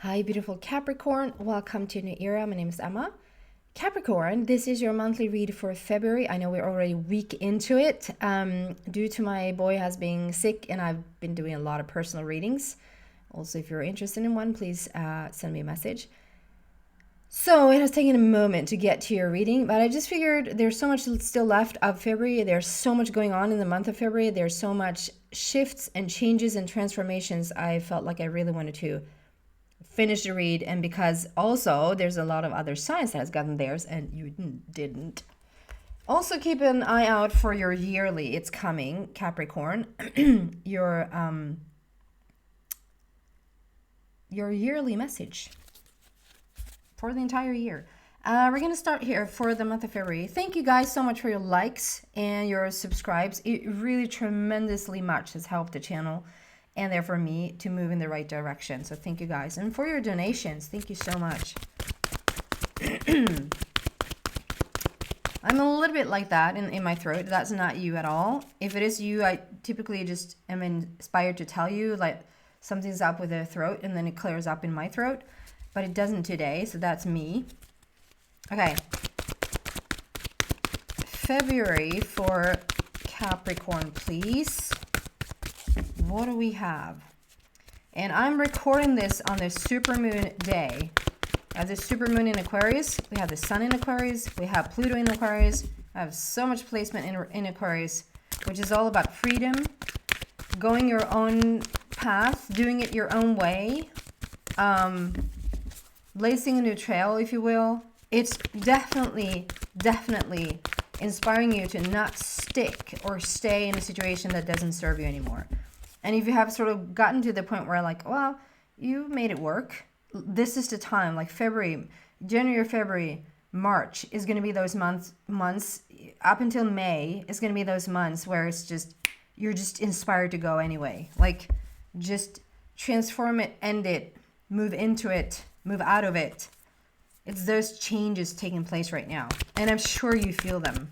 Hi, beautiful Capricorn. Welcome to New Era. My name is Emma. Capricorn, this is your monthly read for February. I know we're already a week into it. Due to my boy has been sick and I've been doing a lot of personal readings. Also, if you're interested in one, please send me a message. So it has taken a moment to get to your reading, but I just figured there's so much still left of February. There's so much going on in the month of February. There's so much shifts and changes and transformations. I felt like I really wanted to finish the read, and because also there's a lot of other signs that has gotten theirs and you didn't. Also keep an eye out for your yearly. It's coming, Capricorn. your yearly message for the entire year. We're going to start here for the month of February. Thank you guys so much for your likes and your subscribes. It really tremendously much has helped the channel and therefore me to move in the right direction. So thank you guys. And for your donations, thank you so much. I'm a little bit like that in my throat. That's not you at all. If it is you, I typically just am inspired to tell you like something's up with the throat and then it clears up in my throat. But it doesn't today, so that's me. Okay. February for Capricorn, please. What do we have? And I'm recording this on the supermoon day. We have the supermoon in Aquarius. We have the sun in Aquarius. We have Pluto in Aquarius. I have so much placement in Aquarius, which is all about freedom, going your own path, doing it your own way, blazing a new trail, if you will. It's definitely inspiring you to not stick or stay in a situation that doesn't serve you anymore. And if you have sort of gotten to the point where like, well, you made it work, this is the time, like February, January, February, March is going to be those months up until May is going to be those months where it's just, you're just inspired to go anyway. Like just transform it, end it, move into it, move out of it. It's those changes taking place right now. And I'm sure you feel them.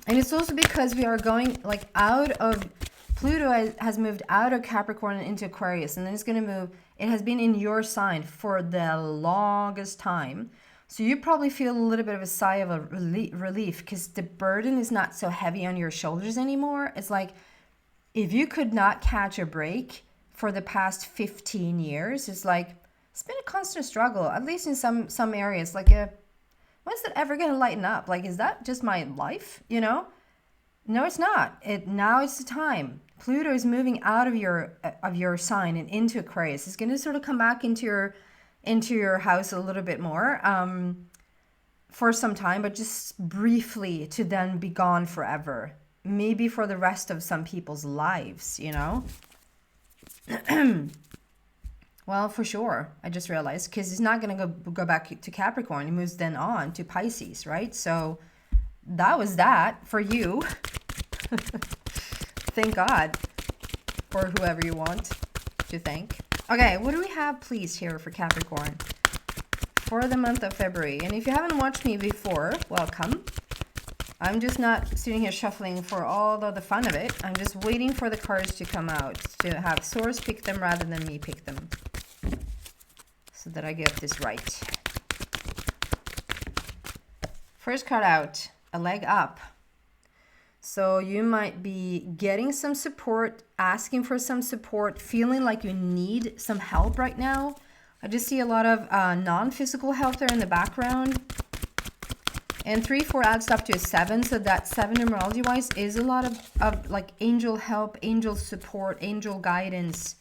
And it's also because we are going like out of, Pluto has moved out of Capricorn and into Aquarius. And then it's going to move, it has been in your sign for the longest time. So you probably feel a little bit of a sigh of a relief because the burden is not so heavy on your shoulders anymore. It's like, if you could not catch a break for the past 15 years, it's like, it's been a constant struggle, at least in some areas. Like, when's that ever going to lighten up? Like, is that just my life, you know? No, it's not. Now it's the time. Pluto is moving out of your sign and into Aquarius. It's going to sort of come back into your house a little bit more for some time, but just briefly to then be gone forever. Maybe for the rest of some people's lives, you know? Well, for sure. I just realized because he's not going to go back to Capricorn. He moves then on to Pisces, right? So that was that for you. Thank God, or whoever you want to thank. Okay, what do we have, please, here for Capricorn for the month of February? And if you haven't watched me before, welcome. I'm just not sitting here shuffling for all the fun of it. I'm just waiting for the cards to come out, to have Source pick them rather than me pick them, so that I get this right. First card out, a leg up. So you might be getting some support, asking for some support, feeling like you need some help right now. I just see a lot of non-physical help there in the background. And 3, 4 adds up to a 7. So that 7 numerology-wise is a lot of like angel help, angel support, angel guidance.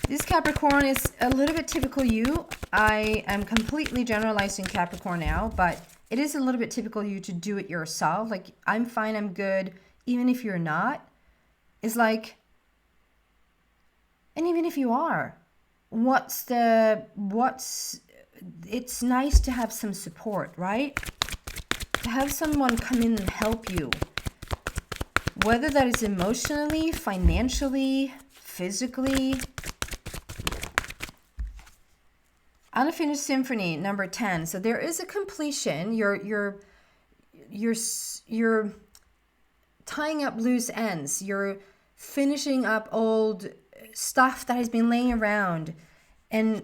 This Capricorn is a little bit typical you. I am completely generalizing Capricorn now, but it is a little bit typical you to do it yourself. Like, I'm fine, I'm good, even if you're not. It's like, and even if you are, it's nice to have some support, right? To have someone come in and help you. Whether that is emotionally, financially, physically. Unfinished Symphony, number 10. So there is a completion. You're tying up loose ends. You're finishing up old stuff that has been laying around. And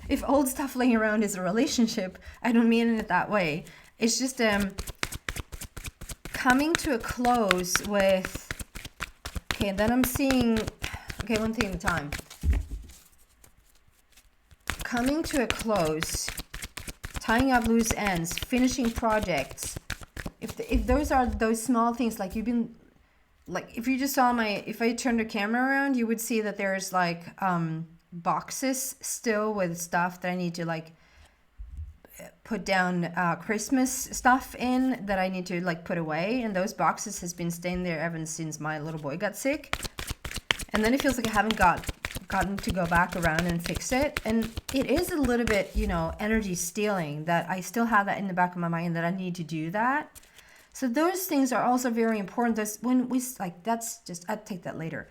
if old stuff laying around is a relationship, I don't mean it that way. It's just coming to a close with, okay, and then I'm seeing, okay, one thing at a time. Coming to a close, tying up loose ends, finishing projects. If those are those small things, like you've been, like if you just saw if I turned the camera around, you would see that there's like boxes still with stuff that I need to like put down Christmas stuff in that I need to like put away, and those boxes has been staying there ever since my little boy got sick. And then it feels like I haven't gotten to go back around and fix it, and it is a little bit, you know, energy stealing, that I still have that in the back of my mind that I need to do that. So those things are also very important. That's when we like, that's just, I'll take that later.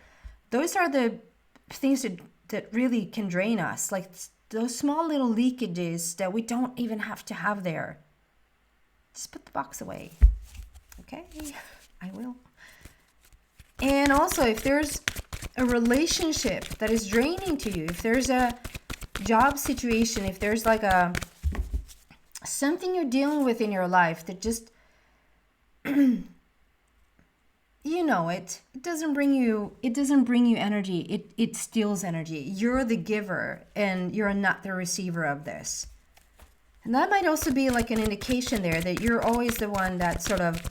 Those are the things that really can drain us, like those small little leakages that we don't even have to have there. Just put the box away. Okay, I will. And also, if there's a relationship that is draining to you, if there's a job situation, if there's like something you're dealing with in your life that just, you know, it doesn't bring you energy. It steals energy. You're the giver and you're not the receiver of this. And that might also be like an indication there that you're always the one that sort of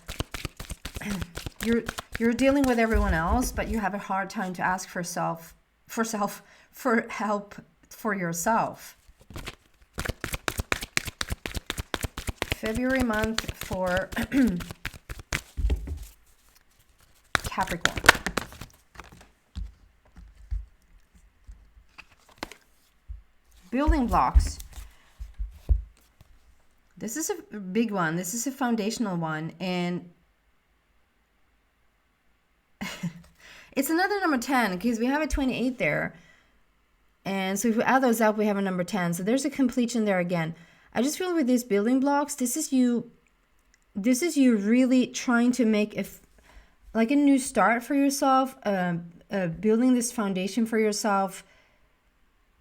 you're dealing with everyone else, but you have a hard time to ask for help for yourself. February month for Capricorn. Building blocks. This is a big one. This is a foundational one, and it's another number 10 because we have a 28 there. And so if we add those up, we have a number 10. So there's a completion there again. I just feel with these building blocks, this is you really trying to make like a new start for yourself, building this foundation for yourself,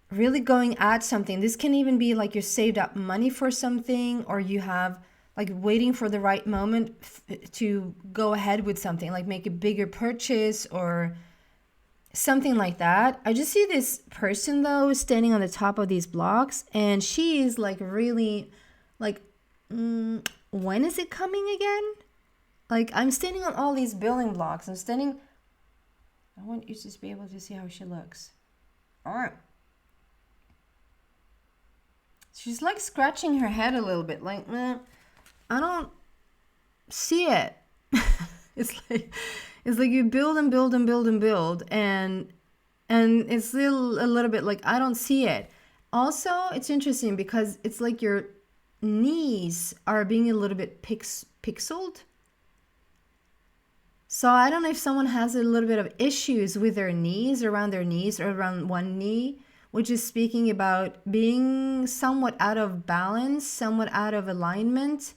really going at something. This can even be like you saved up money for something, or you have like waiting for the right moment to go ahead with something, like make a bigger purchase or something like that. I just see this person though standing on the top of these blocks, and she is like really like, when is it coming again? Like I'm standing on all these building blocks. I want you to just be able to see how she looks. All right. She's like scratching her head a little bit, like, I don't see it. It's like you build and build and build and build, and it's a little bit like I don't see it. Also, it's interesting because it's like your knees are being a little bit pixeled. So I don't know if someone has a little bit of issues with their knees, around their knees, or around one knee, which is speaking about being somewhat out of balance, somewhat out of alignment.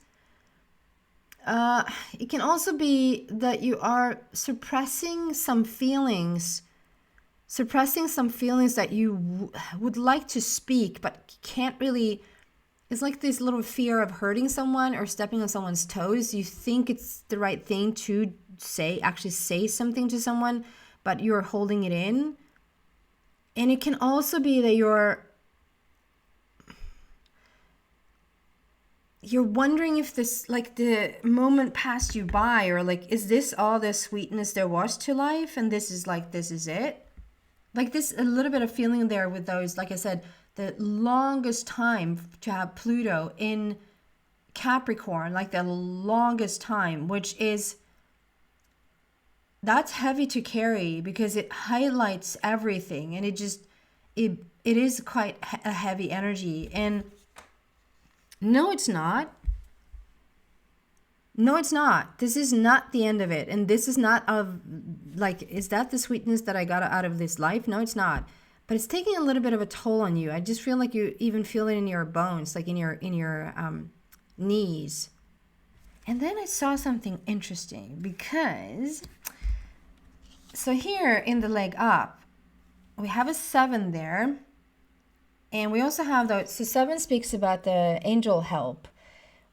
It can also be that you are suppressing some feelings that you would like to speak, but can't really. It's like this little fear of hurting someone or stepping on someone's toes. You think it's the right thing to actually say something to someone, but you're holding it in. And it can also be that you're wondering if this, like, the moment passed you by, or like, is this all the sweetness there was to life, and this is it? Like this, a little bit of feeling there with those, like I said, the longest time to have Pluto in Capricorn, like the longest time, which is, that's heavy to carry because it highlights everything, and it is quite a heavy energy. And no, it's not. No, it's not. This is not the end of it. And this is not is that the sweetness that I got out of this life? No, it's not. But it's taking a little bit of a toll on you. I just feel like you even feel it in your bones, like in your knees. And then I saw something interesting because, so here in the leg up, we have a 7 there. And we also have the, so 7 speaks about the angel help.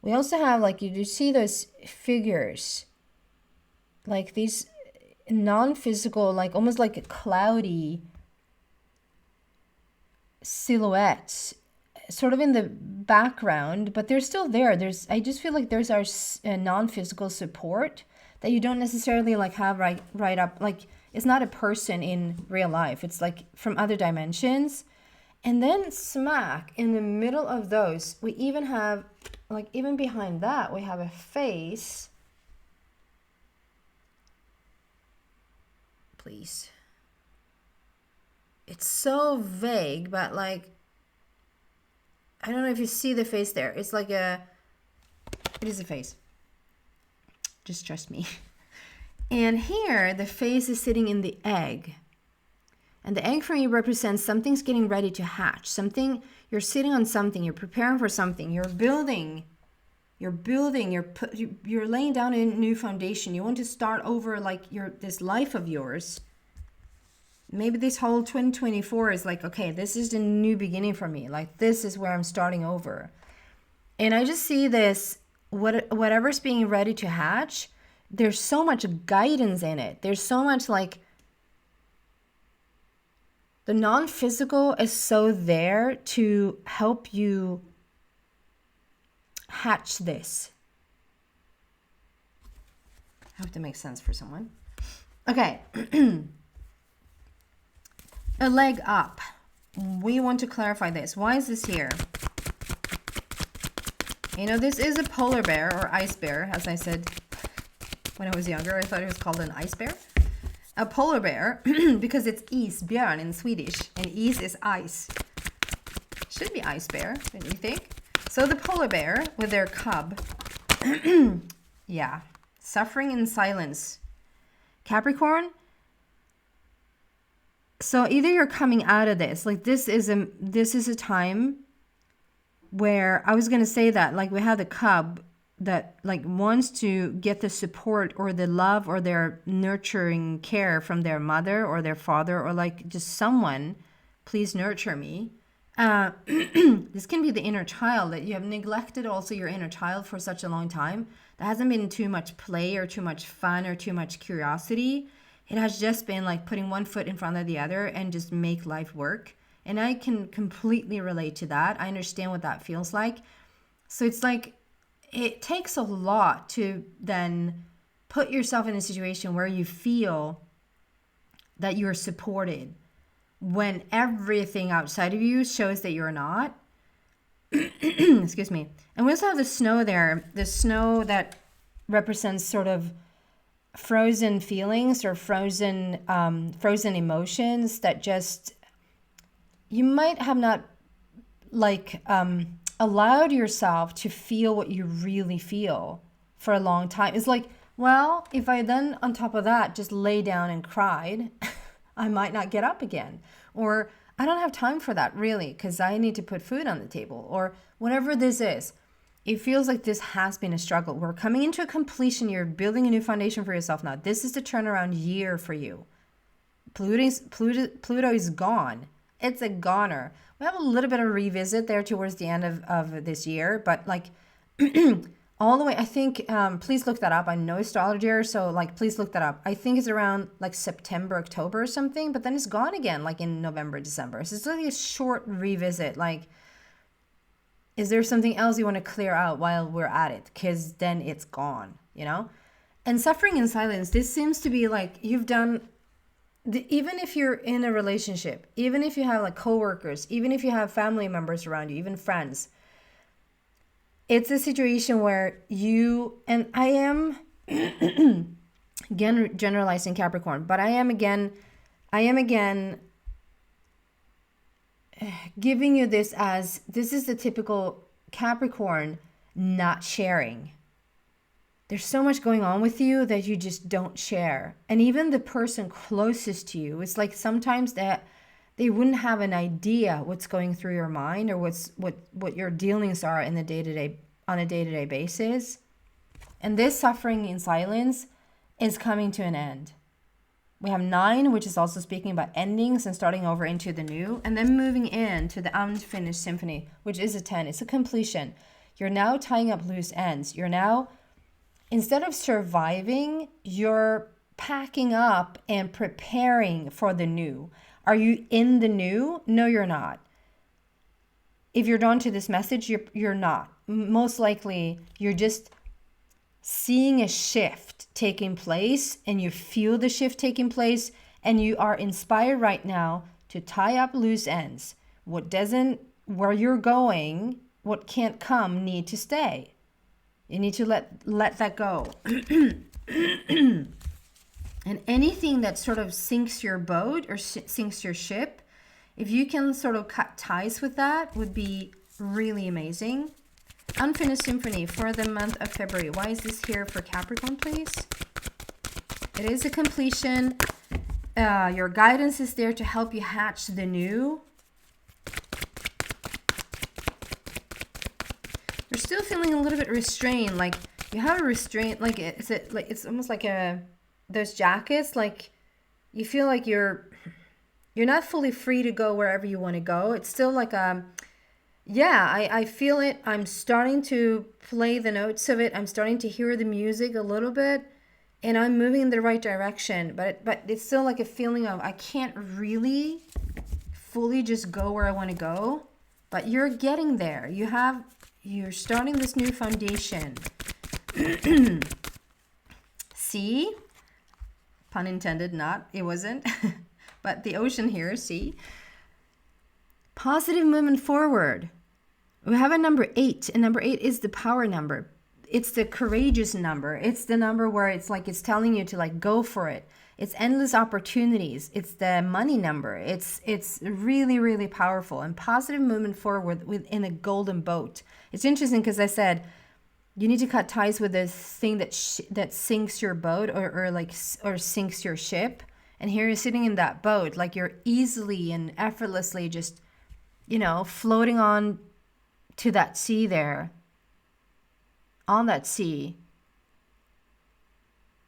We also have, like, you see those figures, like these non-physical, like almost like a cloudy silhouettes, sort of in the background, but they're still there. I just feel like there's our non-physical support that you don't necessarily like have right up, like it's not a person in real life. It's like from other dimensions. And then smack in the middle of those, we even have, like, even behind that, we have a face. Please. It's so vague, but like, I don't know if you see the face there. It's like it is a face. Just trust me. And here, the face is sitting in the egg. And the egg for me represents something's getting ready to hatch. Something, you're sitting on something, you're preparing for something, you're building, you're laying down a new foundation. You want to start over like this life of yours. Maybe this whole 2024 is like, okay, this is the new beginning for me. Like, this is where I'm starting over. And I just see this, whatever's being ready to hatch, there's so much guidance in it. There's so much like, the non-physical is so there to help you hatch this. I hope that makes sense for someone. Okay. A leg up. We want to clarify this. Why is this here? You know, this is a polar bear or ice bear, as I said when I was younger. I thought it was called an ice bear. A polar bear, because it's isbjörn in Swedish, and is ice. Should be ice bear, don't you think? So the polar bear with their cub, yeah, suffering in silence. Capricorn, so either you're coming out of this, like this is a time where, I was going to say that, like we have the cub that like wants to get the support or the love or their nurturing care from their mother or their father, or like just someone, please nurture me. This can be the inner child, that you have neglected also your inner child for such a long time. There hasn't been too much play or too much fun or too much curiosity. It has just been like putting one foot in front of the other and just make life work. And I can completely relate to that. I understand what that feels like. So it's like, it takes a lot to then put yourself in a situation where you feel that you're supported when everything outside of you shows that you're not. Excuse me. And we also have the snow there. The snow that represents sort of frozen feelings or frozen emotions that just, you might have not like allowed yourself to feel what you really feel for a long time. It's like, well, if I then on top of that just lay down and cried, I might not get up again. Or I don't have time for that really, because I need to put food on the table, or whatever this is. It feels like this has been a struggle. We're coming into a completion. You're building a new foundation for yourself now. This is the turnaround year for you. Pluto is gone. It's a goner. We have a little bit of revisit there towards the end of this year, but like all the way, I think, please look that up. I'm no astrologer, so like, please look that up. I think it's around like September, October or something, but then it's gone again, like in November, December. So it's like a short revisit. Like, is there something else you want to clear out while we're at it? Because then it's gone, you know? And suffering in silence, this seems to be like you've done, even if you're in a relationship, even if you have like coworkers, even if you have family members around you, even friends, it's a situation where you, and I am again generalizing Capricorn, but I am again giving you this as, this is the typical Capricorn not sharing. There's so much going on with you that you just don't share. And even the person closest to you, it's like sometimes that they wouldn't have an idea what's going through your mind or what your dealings are in the day-to-day, on a day-to-day basis. And this suffering in silence is coming to an end. We have 9, which is also speaking about endings and starting over into the new, and then moving into the unfinished symphony, which is a 10. It's a completion. You're now tying up loose ends. You're now, instead of surviving, you're packing up and preparing for the new. Are you in the new? No, you're not. If you're drawn to this message, you're not. Most likely, you're just seeing a shift taking place, and you feel the shift taking place, and you are inspired right now to tie up loose ends. Where you're going, what can't come, need to stay. You need to let that go. And anything that sort of sinks your boat or sinks your ship, if you can sort of cut ties with that, would be really amazing. Unfinished symphony for the month of February. Why is this here for Capricorn, please? It is a completion. Your guidance is there to help you hatch the new. You're still feeling a little bit restrained, like you have a restraint, like it's almost like those jackets, like you feel like you're not fully free to go wherever you want to go. It's still like I feel it. I'm starting to play the notes of it. I'm starting to hear the music a little bit, and I'm moving in the right direction. But it's still like a feeling of I can't really fully just go where I want to go. But you're getting there. You're starting this new foundation. See? Pun intended, not. It wasn't. But the ocean here, see? Positive movement forward. We have a number 8, and number 8 is the power number. It's the courageous number. It's the number where it's like it's telling you to like go for it. It's endless opportunities. It's the money number. It's really, really powerful, and positive movement forward within a golden boat. It's interesting because I said you need to cut ties with this thing that sinks your boat or sinks your ship. And here you're sitting in that boat, like you're easily and effortlessly just, floating on to that sea there. On that sea.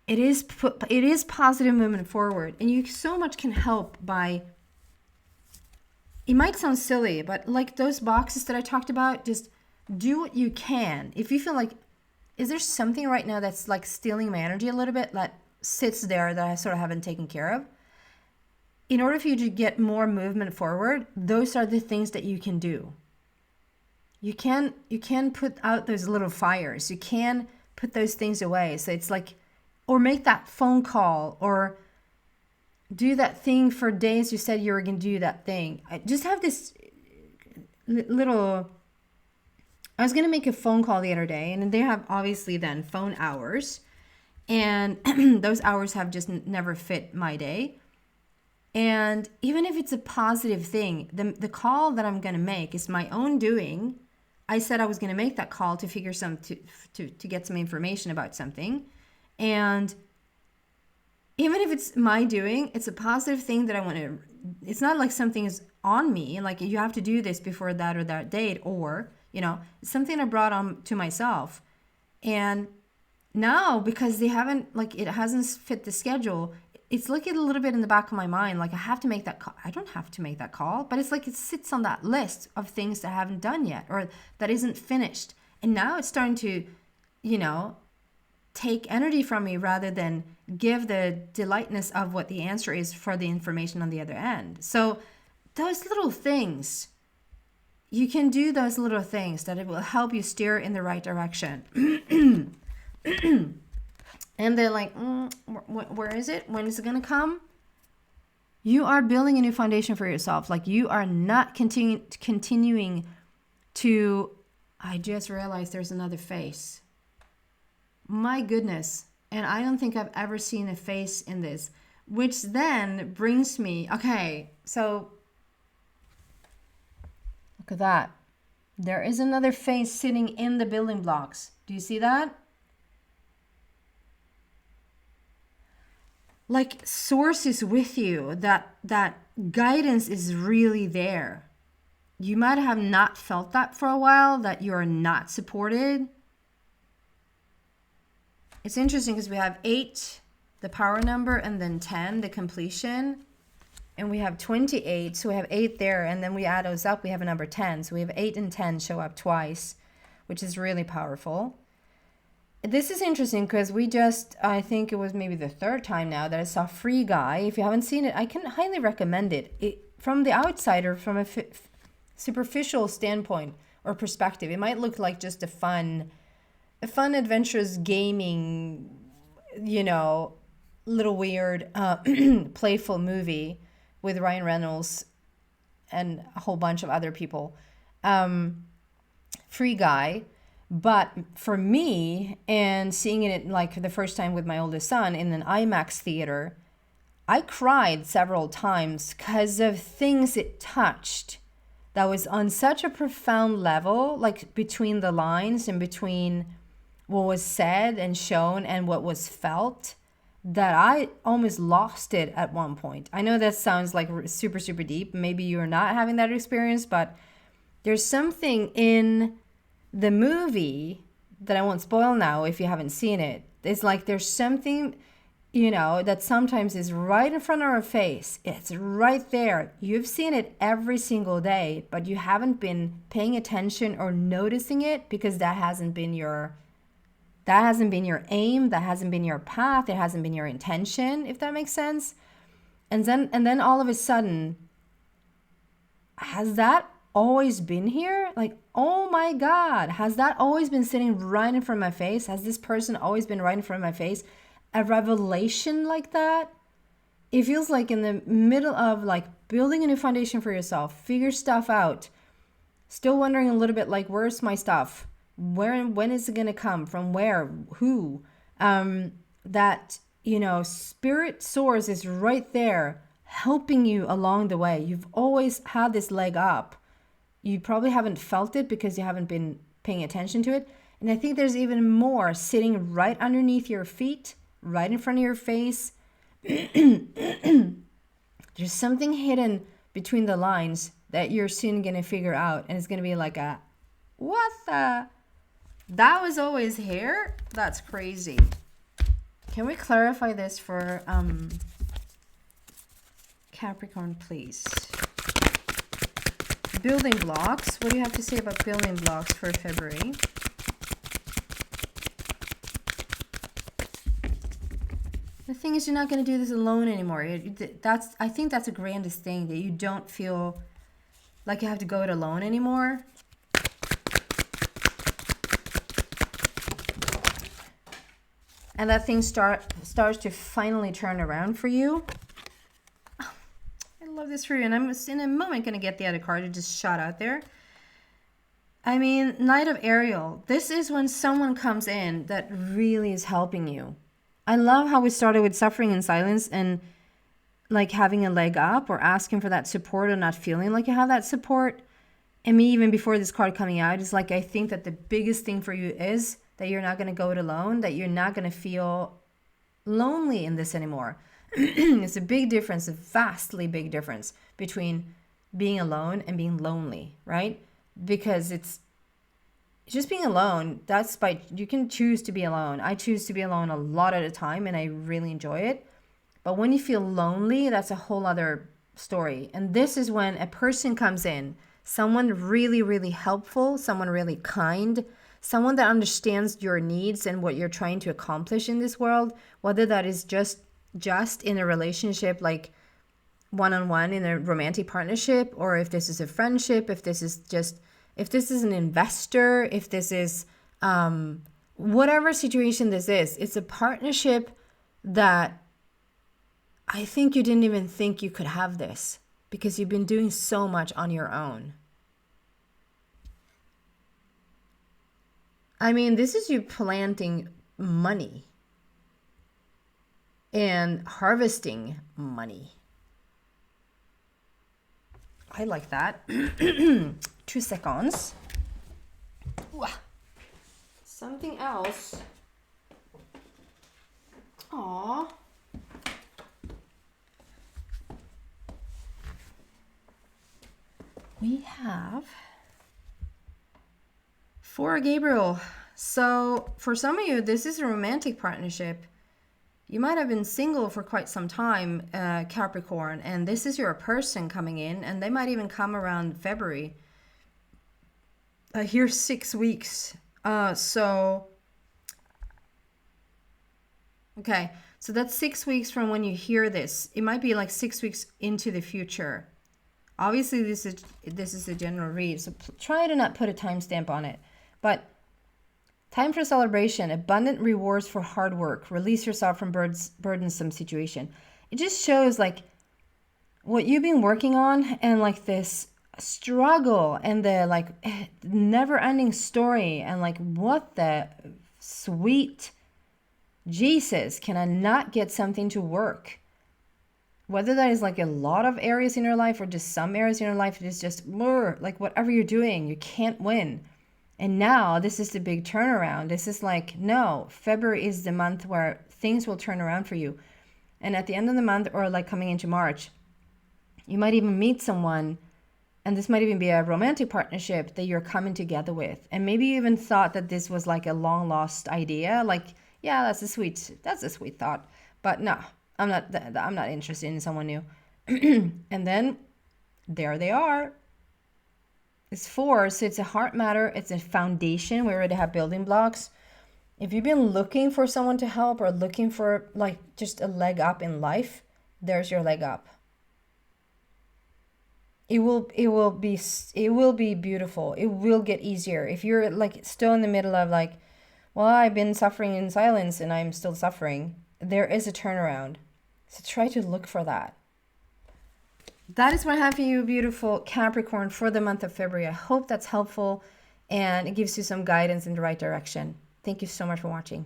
It is positive movement forward. And you so much can help by, it might sound silly, but like those boxes that I talked about, just do what you can. If you feel like, is there something right now that's like stealing my energy a little bit that sits there that I sort of haven't taken care of? In order for you to get more movement forward, those are the things that you can do. You can put out those little fires. You can put those things away. So it's like, or make that phone call, or do that thing for days you said you were going to do that thing. I just have this little, I was going to make a phone call the other day, and they have obviously then phone hours, and those hours have just never fit my day. And even if it's a positive thing, the call that I'm going to make is my own doing. I said I was going to make that call to figure to get some information about something. And even if it's my doing, it's a positive thing that I want to, it's not like something is on me, like you have to do this before that or that date, or, it's something I brought on to myself. And now, because they haven't, like, it hasn't fit the schedule, it's like a little bit in the back of my mind, like I have to make that call. I don't have to make that call, but it's like it sits on that list of things that I haven't done yet, or that isn't finished. And now it's starting to, take energy from me rather than give the delightness of what the answer is for the information on the other end. So those little things, you can do those little things that it will help you steer in the right direction. And they're like, where is it? When is it going to come? You are building a new foundation for yourself. Like you are not continuing to, I just realized there's another face. My goodness. And I don't think I've ever seen a face in this, which then brings me, okay, so look at that. There is another face sitting in the building blocks. Do you see that? Like source is with you, that guidance is really there. You might have not felt that for a while, that you're not supported. It's interesting because we have 8, the power number, and then 10, the completion. And we have 28, so we have 8 there, and then we add those up, we have a number 10. So we have 8 and 10 show up twice, which is really powerful. This is interesting because I think it was maybe the 3rd time now that I saw Free Guy. If you haven't seen it, I can highly recommend it. From the outsider, from a superficial standpoint or perspective, it might look like just a fun, adventurous gaming, little weird, playful movie with Ryan Reynolds and a whole bunch of other people. Free Guy. But for me, and seeing it like the first time with my oldest son in an IMAX theater, I cried several times because of things it touched that was on such a profound level, like between the lines and between what was said and shown and what was felt, that I almost lost it at one point. I know that sounds like super, super deep. Maybe you're not having that experience, but there's something in the movie that I won't spoil now if you haven't seen it. It's like there's something, that sometimes is right in front of our face. It's right there. You've seen it every single day, but you haven't been paying attention or noticing it because that hasn't been your aim, that hasn't been your path, it hasn't been your intention, if that makes sense. And then all of a sudden, has that always been here? Like, oh my God, has that always been sitting right in front of my face? Has this person always been right in front of my face? A revelation like that? It feels like in the middle of like building a new foundation for yourself, figure stuff out, still wondering a little bit like, where's my stuff? When is it going to come? From where? Who? That, spirit source is right there helping you along the way. You've always had this leg up. You probably haven't felt it because you haven't been paying attention to it. And I think there's even more sitting right underneath your feet, right in front of your face. There's something hidden between the lines that you're soon going to figure out. And it's going to be like what the? That was always here? That's crazy. Can we clarify this for Capricorn, please? Building blocks. What do you have to say about building blocks for February? The thing is, you're not going to do this alone anymore. I think that's the grandest thing, that you don't feel like you have to go it alone anymore. And that thing starts to finally turn around for you. I love this for you. And I'm in a moment going to get the other card. It just shot out there. I mean, Knight of Ariel. This is when someone comes in that really is helping you. I love how we started with suffering in silence and like having a leg up or asking for that support or not feeling like you have that support. And me, even before this card coming out, is like, I think that the biggest thing for you is that you're not going to go it alone, that you're not going to feel lonely in this anymore. It's a big difference, a vastly big difference between being alone and being lonely, right? Because it's just being alone. You can choose to be alone. I choose to be alone a lot at a time and I really enjoy it. But when you feel lonely, that's a whole other story. And this is when a person comes in, someone really, really helpful, someone really kind, someone that understands your needs and what you're trying to accomplish in this world, whether that is just in a relationship, like one-on-one in a romantic partnership, or if this is a friendship, if this is an investor, if this is whatever situation this is, it's a partnership that I think you didn't even think you could have this because you've been doing so much on your own. I mean, this is you planting money and harvesting money. I like that. 2 seconds. Ooh. Something else. Aww. We have for Gabriel. So for some of you, this is a romantic partnership. You might have been single for quite some time, Capricorn, and this is your person coming in, and they might even come around February. Here's 6 weeks. Okay, so that's 6 weeks from when you hear this. It might be like 6 weeks into the future. Obviously, this is a general read, so try to not put a timestamp on it. But time for celebration, abundant rewards for hard work, release yourself from burdensome situation. It just shows like what you've been working on and like this struggle and the like never-ending story and like what the sweet Jesus, can I not get something to work? Whether that is like a lot of areas in your life or just some areas in your life, it is just like whatever you're doing, you can't win. And now this is the big turnaround. This is like, no, February is the month where things will turn around for you. And at the end of the month, or like coming into March, you might even meet someone, and this might even be a romantic partnership that you're coming together with. And maybe you even thought that this was like a long lost idea. Like, yeah, that's a sweet thought. But no, I'm not interested in someone new. And then there they are. It's 4, so it's a heart matter. It's a foundation. We already have building blocks. If you've been looking for someone to help or looking for like just a leg up in life, there's your leg up. It will be beautiful. It will get easier. If you're like still in the middle of like, well, I've been suffering in silence and I'm still suffering, there is a turnaround. So try to look for that. That is what I have for you, beautiful Capricorn, for the month of February. I hope that's helpful and it gives you some guidance in the right direction. Thank you so much for watching.